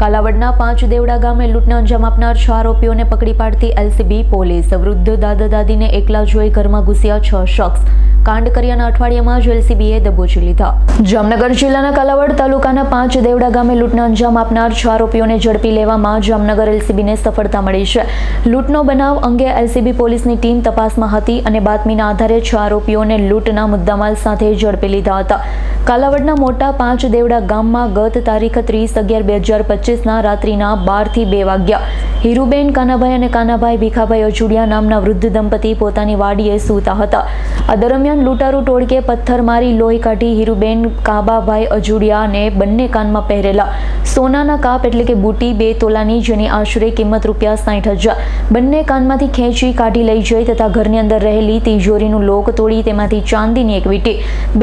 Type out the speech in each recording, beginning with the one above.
કાલાવડના 5 દેવડા ગામે લૂંટને અંજામ આપનાર 6 આરોપીઓને પકડી પાડતી એલસીબી પોલીસ। વૃદ્ધ દાદા દાદીને એકલા જોઈ ઘરમાં ઘૂસ્યા 6 શખ્સ। કાંડ કર્યાના અઠવાડિયામાં જ એલસીબીએ દબોચી લીધા। જામનગર જિલ્લાના કાલાવડ તાલુકાના 5 દેવડા ગામે લૂંટને અંજામ આપનાર 6 આરોપીઓને ઝડપી લેવામાં જામનગર એલસીબીને સફળતા મળી છે। લૂંટનો બનાવ અંગે એલસીબી પોલીસની ટીમ તપાસમાં હતી અને બાતમીના આધારે 6 આરોપીઓને લૂંટના મુદ્દામાલ સાથે ઝડપી લીધા હતા। કાલાવડના મોટા 5 દેવડા ગામમાં ગત તારીખ 30/11/2025 રાત્રિના 12 થી 2 વાગ્યા હીરુબેન કાનાભાઈ અને કાનાભાઈ ભીખાભાઈ અજુડિયા નામના વૃદ્ધ દંપતી પોતાની વાડીએ સૂતા હતા। આ દરમિયાન લૂંટારૂ ટોળકે પથ્થર મારી લોહી કાઢી હીરુબેન કાબાભાઈ અજુડિયાને બંને કાનમાં પહેરેલા સોનાના કાપ એટલે કે બુટી 2 તોલાની જેની આશરે કિંમત ₹60,000 બંને કાનમાંથી ખેંચી કાઢી લઈ જઈ તથા ઘરની અંદર રહેલી તિજોરીનું લોક તોડી તેમાંથી ચાંદીની એક વીંટી,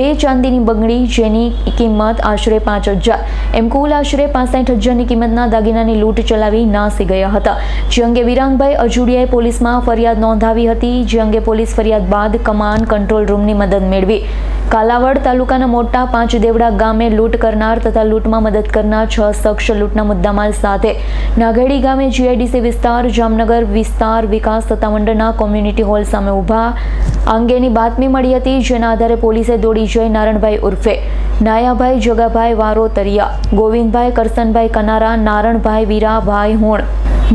2 ચાંદીની બંગડી જેની કિંમત આશરે 5,000 એમ કુલ આશરે 65,000ની કિંમતના દાગીનાની લૂંટ ચલાવી નાસી ગયા હતા। જે અંગે વિરાંગભાઈ અજુડિયાએ પોલીસમાં ફરિયાદ નોંધાવી હતી। જે અંગે પોલીસ ફરિયાદ બાદ કમાન્ડ કંટ્રોલ રૂમની મદદ મેળવી કાલાવડ તાલુકાના મોટા 5 દેવડા ગામે લૂંટ કરનાર તથા લૂંટમાં મદદ કરનાર 6 શખ્સ લૂંટના મુદ્દામાલ સાથે નાઘેડી ગામે જીઆઈડીસી વિસ્તાર જામનગર વિસ્તાર વિકાસ સત્તામંડળના કોમ્યુનિટી હોલ સામે ઊભા અંગેની બાતમી મળી હતી। જેના આધારે પોલીસે દોડી જઈ નારણભાઈ ઉર્ફે નાયાભાઈ જગાભાઈ વારોતરિયા, ગોવિંદભાઈ કરસનભાઈ કનારા, નારણભાઈ વીરાભાઈ હોણ,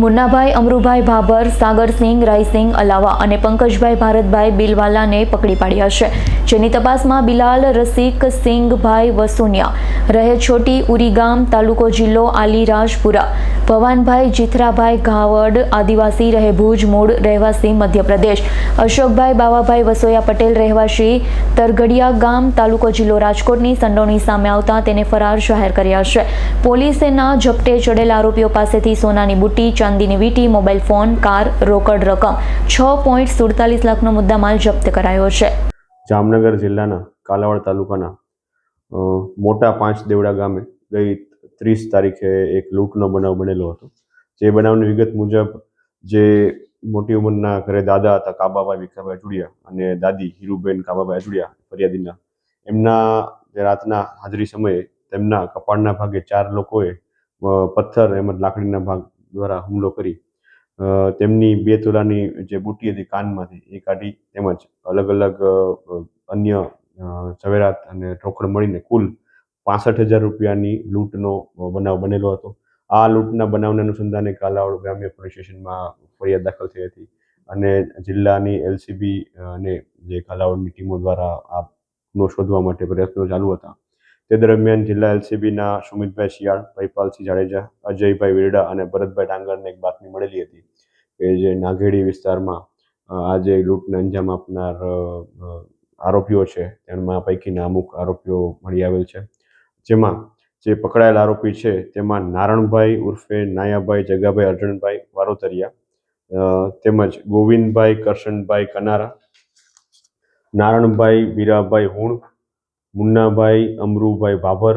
મુન્નાભાઈ અમરુભાઈ ભાભર, સાગરસિંહ રાયસિંહ અલાવા અને પંકજભાઈ ભારતભાઈ બિલવાલાને પકડી પાડ્યા છે। જેની તપાસમાં બિલાલ રસિક સિંઘભાઈ વસુનિયા રહે છોટી ઉરીગામ તાલુકો જિલ્લો આલીરાજપુરા, ભવાનભાઈ જીથરાભાઈ ઘાવડ આદિવાસી રહે ભુજ મૂળ રહેવાસી મધ્યપ્રદેશ, અશોકભાઈ બાવાભાઈ વસોયા પટેલ રહેવાસી તરગડિયા ગામ તાલુકો જિલ્લો રાજકોટની સંડોવણી સામે આવતા તેને ફરાર જાહેર કર્યા છે। પોલીસેના ઝપટે ચડેલા આરોપીઓ પાસેથી સોનાની બુટ્ટી, ચાંદીની વીંટી, મોબાઈલ ફોન, કાર, રોકડ રકમ 6.47 લાખનો મુદ્દામાલ જપ્ત કરાયો છે। જામનગર જિલ્લાના કાલાવડ તાલુકાના મોટા 5 દેવડા ગામે ગઈ 30 તારીખે એક લૂંટનો બનાવ બનેલો હતો। જે બનાવની વિગત મુજબ જે મોટી ઉંમરના ઘરે દાદા હતા કાબાભાઈ ભીખાભાઈ અજુડિયા અને દાદી હીરુબેન કાબાભાઈ અજુડિયા ફરિયાદીના, એમના રાતના હાજરી સમયે તેમના કપાળના ભાગે 4 લોકોએ પથ્થર તેમજ લાકડીના ભાગ દ્વારા હુમલો કરી તેમની 2 તોલાની જે બુટ્ટી હતી કાનમાંથી એ કાઢી તેમજ અલગ અલગ અન્ય ઝવેરાત અને રોકડ મળીને કુલ 65,000 રૂપિયાની લૂંટનો બનાવ બનેલો હતો। આ લૂંટના બનાવના અનુસંધાને કાલાવડ ગ્રામ્ય પોલીસ સ્ટેશનમાં ફરિયાદ દાખલ થઈ હતી અને જિલ્લાની એલસીબી અને જે કાલાવડની ટીમો દ્વારા આ ગુનો શોધવા માટે પ્રયત્નો ચાલુ હતા। તે દરમિયાન જિલ્લા એલસીબીના સુમિતભાઈ શિયાળ, ભયપાલસિંહ જાડેજા, અજયભાઈ વેરડા અને ભરતભાઈ ડાંગરને એક બાતમી મળેલી હતી કે જે નાઘેડી વિસ્તારમાં આજે લૂંટને અંજામ આપનાર આરોપીઓ છે તેમાં પૈકીના અમુક આરોપીઓ મળી આવેલ છે। જેમાં જે પકડાયેલા આરોપી છે તેમાં નારણભાઈ ઉર્ફે નાયાભાઈ જગાભાઈ અર્જણભાઈ વારોતરિયા તેમજ ગોવિંદભાઈ કરશનભાઈ કનારા, નારણભાઈ વીરાભાઈ હુણ, મુન્નાભાઈ અમરુભાઈ ભાભર,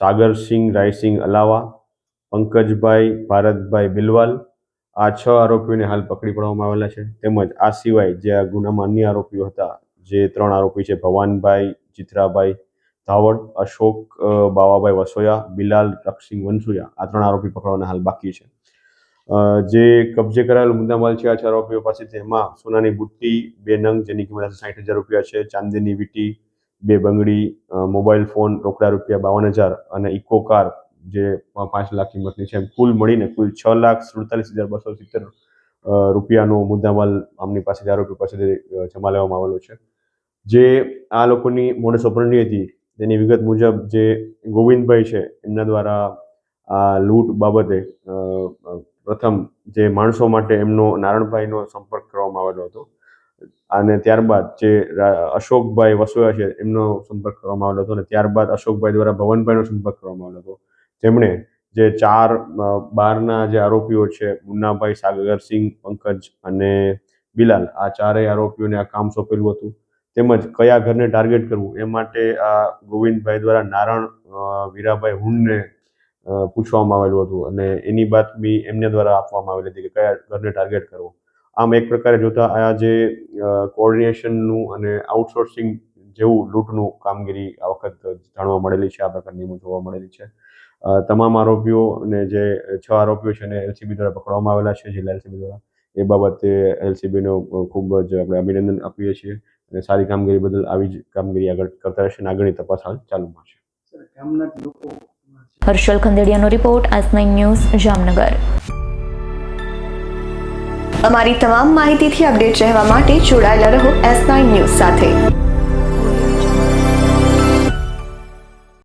સાગરસિંહ રાયસિંહ અલાવા, પંકજભાઈ ભારતભાઈ બિલવાલ, આ 6 આરોપીઓને હાલ પકડી પાડવામાં આવેલા છે। તેમજ આ સિવાય જે આ ગુનામાં અન્ય આરોપીઓ હતા જે 3 આરોપી છે ભવાનભાઈ જીથરાભાઈ ધાવડ, અશોક બાવાભાઈ વસોયા, બિલાલ રક્ષિંગ વંસુયા, આ 3 આરોપી પકડવાના હાલ બાકી છે। જે કબજે કરાયેલો મુદ્દામાલ છે આ 6 આરોપીઓ પાસેથી એમાં સોનાની બુટ્ટી 2 નંગ જેની કિંમત 60,000 રૂપિયા છે, ચાંદીની વીંટી, 2 બંગડી, મોબાઈલ ફોન રોકડા ₹52,000 અને ઇકો કાર જે 5 લાખ કિંમતની છે। કુલ મળીને કુલ 6,47,270 રૂપિયાનો મુદ્દામાલ આમની પાસેથી આરોપી પાસેથી જમા લેવામાં આવેલો છે। જે આ લોકોની મોડસ ઓપરેન્ડી હતી તેની વિગત મુજબ જે ગોવિંદભાઈ છે એમના દ્વારા આ લૂંટ બાબતે પ્રથમ જે માણસો માટે એમનો નારણભાઈનો સંપર્ક કરવામાં આવેલો હતો અને ત્યારબાદ જે અશોકભાઈ વસોયા છે એમનો સંપર્ક કરવામાં આવેલો હતો અને ત્યારબાદ અશોકભાઈ દ્વારા ભવનભાઈનો સંપર્ક કરવામાં આવેલો હતો। તેમણે જે 4 બહારના જે આરોપીઓ છે મુન્નાભાઈ, સાગરસિંહ, પંકજ અને બિલાલ, આ 4 આરોપીઓને આ કામ સોંપેલું હતું। તેમજ કયા ઘરને ટાર્ગેટ કરવું એ માટે આ ગોવિંદભાઈ દ્વારા નારણ વીરાભાઈ હુણને પૂછવામાં આવેલું હતું અને એની બાતમી એમને દ્વારા આપવામાં આવેલી હતી કે કયા ઘરને ટાર્ગેટ કરવું। આમ એક પ્રકારે જોતા આ જે કોઓર્ડિનેશનનું અને આઉટસોર્સિંગ જેવું લૂંટનું કામગીરી આ વખત જાણવા મળેલી છે, આ પ્રકારની જોવા મળેલી છે। તમામ આરોપીઓને જે 6 આરોપીઓ છે એને એલસીબી દ્વારા પકડવામાં આવેલા છે જિલ્લા એલસીબી દ્વારા. એ બાબતે એલસીબીનો ખૂબ જ આપણે અભિનંદન આપીએ છીએ અને સારી કામગીરી બદલ આવી જ કામગીરી આગળ કરતા રહેશે અને આગળની તપાસ હાલ ચાલુમાં છે. હર્ષલ ખંદેડિયાનો રિપોર્ટ S9 ન્યૂઝ જામનગર. અમારી તમામ માહિતીથી અપડેટ રહેવા માટે જોડાયેલા રહો S9 ન્યૂઝ સાથે.